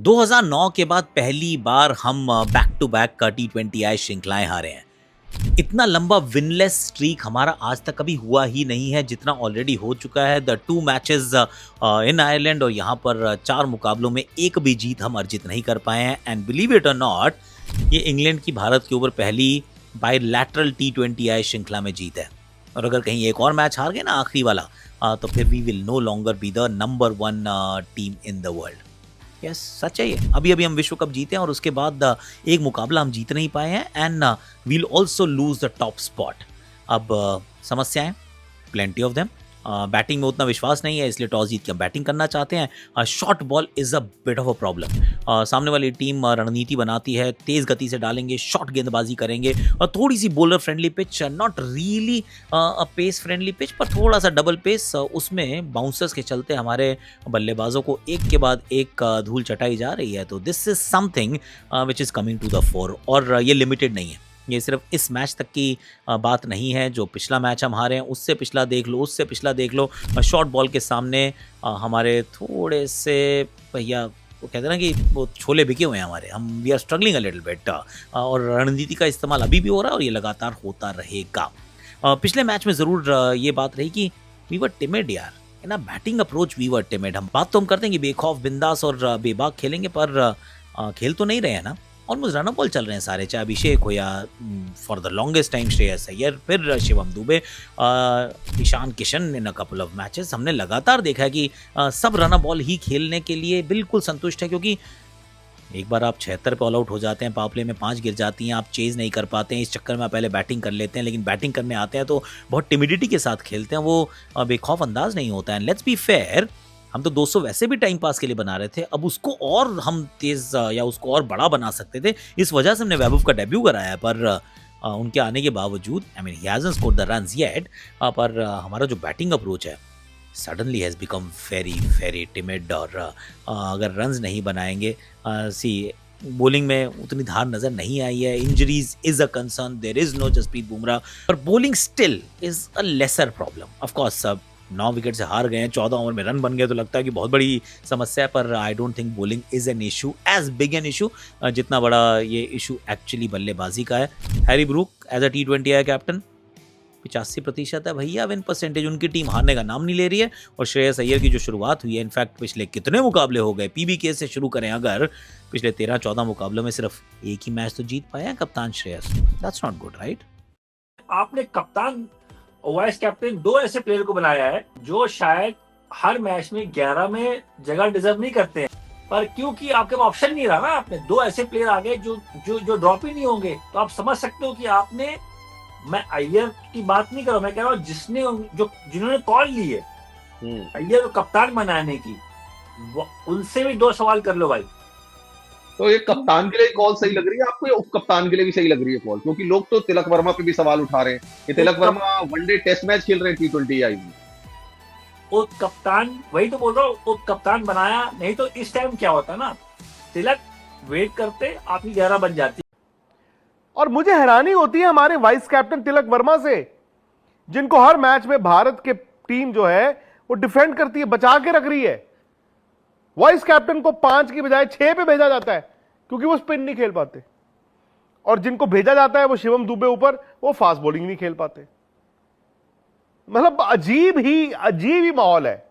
2009 के बाद पहली बार हम बैक टू बैक का T20I श्रृंखलाएं हारे हैं। इतना लंबा विनलेस स्ट्रीक हमारा आज तक कभी हुआ ही नहीं है जितना ऑलरेडी हो चुका है। द 2 मैचेस इन आयरलैंड और यहाँ पर 4 मुकाबलों में एक भी जीत हम अर्जित नहीं कर पाए हैं। एंड बिलीव इट और नॉट, ये इंग्लैंड की भारत के ऊपर पहली बायलैटरल T20I श्रृंखला में जीत है। और अगर कहीं एक और मैच हार गए ना आखिरी वाला, तो फिर we will no longer be the number 1 team in the world. Yes, सच है ये। अभी अभी हम विश्व कप जीते हैं और उसके बाद एक मुकाबला हम जीत नहीं पाए हैं and we'll also lose the top spot. अब समस्याएं प्लेंटी ऑफ देम। बैटिंग में उतना विश्वास नहीं है, इसलिए टॉस जीत के हम बैटिंग करना चाहते हैं। Short ball is a bit of a problem. सामने वाली टीम रणनीति बनाती है, तेज गति से डालेंगे, शॉर्ट गेंदबाजी करेंगे और थोड़ी सी bowler friendly pitch, not really a pace friendly pitch पर थोड़ा सा डबल पेस, उसमें बाउंसर्स के चलते हमारे बल्लेबाजों को एक के बाद एक धूल चटाई जा रही है। तो this is something which is coming to the fore. और ये लिमिटेड नहीं है, ये सिर्फ इस मैच तक की बात नहीं है। जो पिछला मैच हम हारे हैं उससे पिछला देख लो, उससे पिछला देख लो। शॉर्ट बॉल के सामने हमारे थोड़े से भैया वो कहते हैं ना कि वो छोले बिके हुए हैं हमारे, हम we are struggling a little bit. और रणनीति का इस्तेमाल अभी भी हो रहा है और ये लगातार होता रहेगा। पिछले मैच में ज़रूर ये बात रही कि वी वर टिमिड यार, ना batting approach we were timid. हम बात तो हम करते हैं कि बेखौफ बिंदास और बेबाक खेलेंगे, पर खेल तो नहीं रहे हैं ना। ऑलमोस्ट रन बॉल चल रहे हैं सारे, चाहे अभिषेक हो या for the longest time Shreyas Iyer, फिर शिवम दुबे, ईशान किशन इन अ कपल ऑफ मैचेस। हमने लगातार देखा है कि सब रन बॉल ही खेलने के लिए बिल्कुल संतुष्ट है, क्योंकि एक बार आप 76 पे ऑल आउट हो जाते हैं, पावर प्ले में 5 गिर जाती हैं, आप चेज नहीं कर पाते हैं, इस चक्कर में आप पहले बैटिंग कर लेते हैं। लेकिन बैटिंग करने आते हैं तो बहुत टिमिडिटी के साथ खेलते हैं, वो बेखौफ अंदाज नहीं होता है। लेट्स बी फेयर, हम तो 200 वैसे भी टाइम पास के लिए बना रहे थे, अब उसको और हम तेज या उसको और बड़ा बना सकते थे। इस वजह से हमने वैभव का डेब्यू कराया, पर उनके आने के बावजूद I mean he hasn't scored the runs yet, पर हमारा जो बैटिंग अप्रोच है suddenly has become very very timid. और अगर रन्स नहीं बनाएंगे, सी बॉलिंग में उतनी धार नज़र नहीं आई है। Injuries is a concern, there is no Jasprit Bumrah, पर bowling still is a lesser problem. Of course सब 9 विकेट से हार गए हैं, 14 ओवर में रन बन गए, तो लगता है कि बहुत बड़ी समस्या है, पर I don't think bowling is an issue as big an issue जितना बड़ा ये इशू एक्चुअली बल्लेबाजी का है। Harry Brook as a T20I captain 85% है भैया विन परसेंटेज, उनकी टीम हारने का नाम नहीं ले रही है। और श्रेयस अय्यर की जो शुरुआत हुई है, इनफैक्ट पिछले कितने मुकाबले हो गए, PBK से शुरू करें अगर, पिछले 13-14 मुकाबलों में सिर्फ एक ही मैच तो जीत पाया है कप्तान Shreyas. That's not good, right? आपने कप्तान और वाइस कैप्टन 2 ऐसे प्लेयर को बनाया है जो शायद हर मैच में 11 में जगह डिजर्व नहीं करते हैं, पर क्योंकि आपके पास ऑप्शन नहीं रहा ना, आपने 2 ऐसे प्लेयर आ गए जो जो जो ड्रॉप ही नहीं होंगे। तो आप समझ सकते हो कि आपने, मैं अय्यर की बात नहीं कर रहा हूं, मैं कह रहा हूं जिन्होंने कॉल ली है अय्यर को कप्तान बनाने की, उनसे भी 2 सवाल कर लो भाई। तो ये कप्तान के लिए कॉल सही लग रही है आपको या उप कप्तान के लिए भी सही लग रही है कॉल? क्योंकि लोग तो तिलक वर्मा पे भी सवाल उठा रहे हैं कि Tilak Varma one day test match खेल रहे हैं T20I में। वो कप्तान, वही तो बोल रहा हूँ, वो कप्तान बनाया, नहीं तो इस टाइम क्या होता ना, तिलक वेट करते, आपकी 11 बन जाती। और मुझे हैरानी होती है हमारे वाइस कैप्टन तिलक वर्मा से, जिनको हर मैच में भारत के टीम जो है वो डिफेंड करती है, बचा के रख रही है। वाइस कैप्टन को 5 की बजाय 6 पे भेजा जाता है क्योंकि वो स्पिन नहीं खेल पाते, और जिनको भेजा जाता है वो शिवम दुबे ऊपर, वो फास्ट बॉलिंग नहीं खेल पाते। मतलब अजीब ही माहौल है।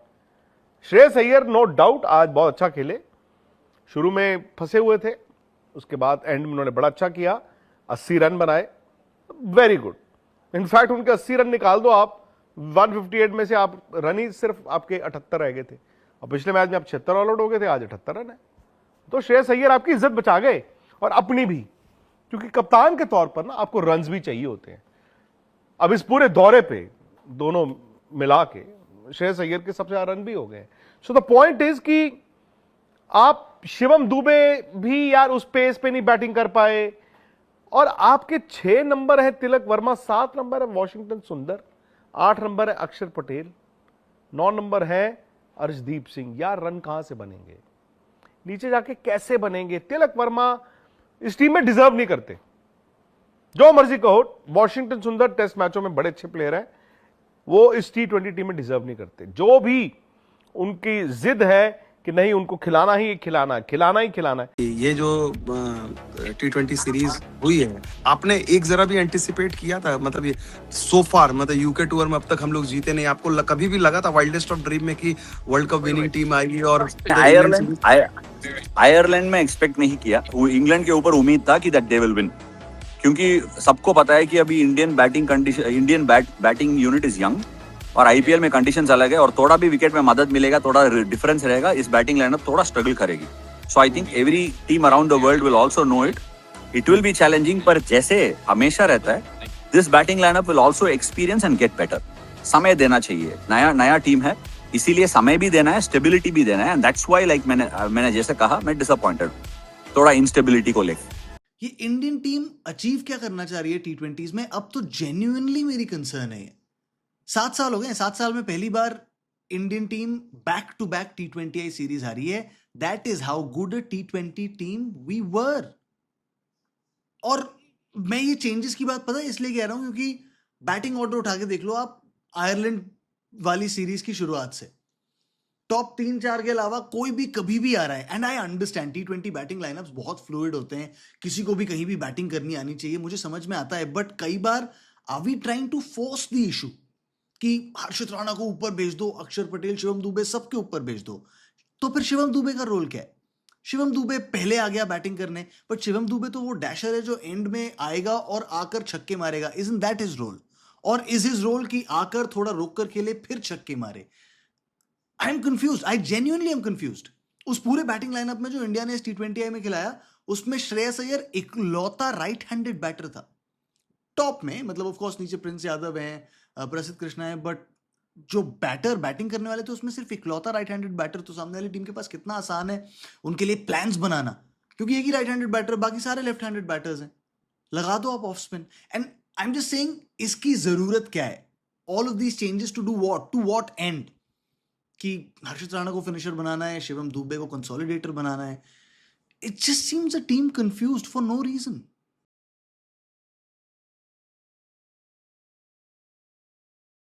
श्रेयस अय्यर नो डाउट आज बहुत अच्छा खेले, शुरू में फंसे हुए थे, उसके बाद एंड में उन्होंने बड़ा अच्छा किया, 80 रन बनाए, वेरी गुड। इनफैक्ट उनके 80 रन निकाल दो आप, 158 में से आप रन ही सिर्फ आपके 78 रह गए थे, और पिछले मैच में आप 76 ऑल आउट हो गए थे, आज 78 रन है। तो श्रेयस अय्यर आपकी इज्जत बचा गए और अपनी भी, क्योंकि कप्तान के तौर पर ना आपको रन्स भी चाहिए होते हैं। अब इस पूरे दौरे पे दोनों मिला के श्रेयस अय्यर के सबसे ज्यादा रन भी हो गए। सो द पॉइंट इज कि आप शिवम दुबे भी यार उस पेस पे नहीं बैटिंग कर पाए, और आपके 6 नंबर है तिलक वर्मा, 7 नंबर है वॉशिंगटन सुंदर, 8 नंबर है अक्षर पटेल, 9 नंबर है अर्शदीप सिंह। यार रन कहां से बनेंगे, नीचे जाके कैसे बनेंगे? तिलक वर्मा इस टीम में डिजर्व नहीं करते। जो मर्जी कहो, वॉशिंगटन सुंदर टेस्ट मैचों में बड़े अच्छे प्लेयर हैं, वो इस T20 टीम में डिजर्व नहीं करते। जो भी उनकी जिद है कि नहीं उनको खिलाना ही खिलाना है, खिलाना ही खिलाना है। ये जो T20 सीरीज हुई है, आपने एक जरा भी एंटिसिपेट किया था? मतलब ये सो फार, मतलब यूके टूर में अब तक हम लोग जीते नहीं, आपको कभी भी लगा था वाइल्डेस्ट ऑफ ड्रीम में कि वर्ल्ड कप विनिंग टीम आएगी? और आयरलैंड में एक्सपेक्ट नहीं किया, इंग्लैंड के ऊपर उम्मीद था कि दैट दे विल विन, क्योंकि सबको पता है कि अभी Indian batting unit is young और आईपीएल में कंडीशंस अलग है, और थोड़ा भी विकेट में मदद मिलेगा, थोड़ा डिफरेंस रहेगा, इस बैटिंग लाइनअप थोड़ा स्ट्रगल करेगी। So I think every team around the world will also know it will be challenging, पर जैसे हमेशा रहता है, this batting lineup will also experience and get better. समय देना चाहिए, नया टीम है, इसीलिए समय भी देना है, स्टेबिलिटी भी देना है, एंड दैट्स व्हाई लाइक मैंने जैसे कहा, मैं डिसअपॉइंटेड थोड़ा इंस्टेबिलिटी को लेकर। ये इंडियन टीम अचीव क्या करना चाह रही है T20s में, अब तो जेन्युइनली मेरी कंसर्न है। 7 साल हो गए, 7 साल में पहली बार Indian team back to back T20I series हारी है। That is how good a T20 team we were. और मैं ये चेंजेस की बात पता है इसलिए कह रहा हूं क्योंकि बैटिंग ऑर्डर उठा के देख लो आप, आयरलैंड वाली सीरीज की शुरुआत से टॉप 3-4 के अलावा कोई भी कभी भी आ रहा है। And I understand T20 batting line-ups बहुत फ्लूइड होते हैं, किसी को भी कहीं भी बैटिंग करनी आनी चाहिए, मुझे समझ में आता है, बट कई बार are we trying to force the issue कि हर्षित राणा को ऊपर भेज दो, अक्षर पटेल, शिवम दुबे सबके ऊपर भेज दो। तो फिर शिवम दुबे का रोल क्या है? शिवम दुबे पहले आ गया बैटिंग करने, बट शिवम दुबे तो वो डैशर है जो एंड में आएगा और आकर छक्के मारेगा। Isn't that his role? और इज हिज रोल कि आकर थोड़ा रोक कर खेले फिर छक्के मारे? I am confused, I genuinely am confused. उस पूरे बैटिंग लाइनअप में जो इंडिया ने इस T20I में खिलाया, उसमें श्रेयस अय्यर इकलौता राइट हैंडेड बैटर था टॉप में। मतलब ऑफ कोर्स नीचे प्रिंस यादव हैं, प्रसिद्ध कृष्णा है, बट जो बैटिंग करने वाले थे उसमें सिर्फ इकलौता राइट हैंडेड बैटर। तो सामने वाली टीम के पास कितना आसान है उनके लिए प्लान्स बनाना, क्योंकि एक ही राइट हैंडेड बैटर, बाकी सारे लेफ्ट हैंडेड बैटर्स हैं। लगा दो आप off spin. And I am just saying, इसकी जरूरत क्या है? All of these changes to do what, to what end? कि हर्षित राणा को फिनिशर बनाना है, शिवम दुबे को कंसोलिडेटर बनाना है। It just seems a team confused for no reason.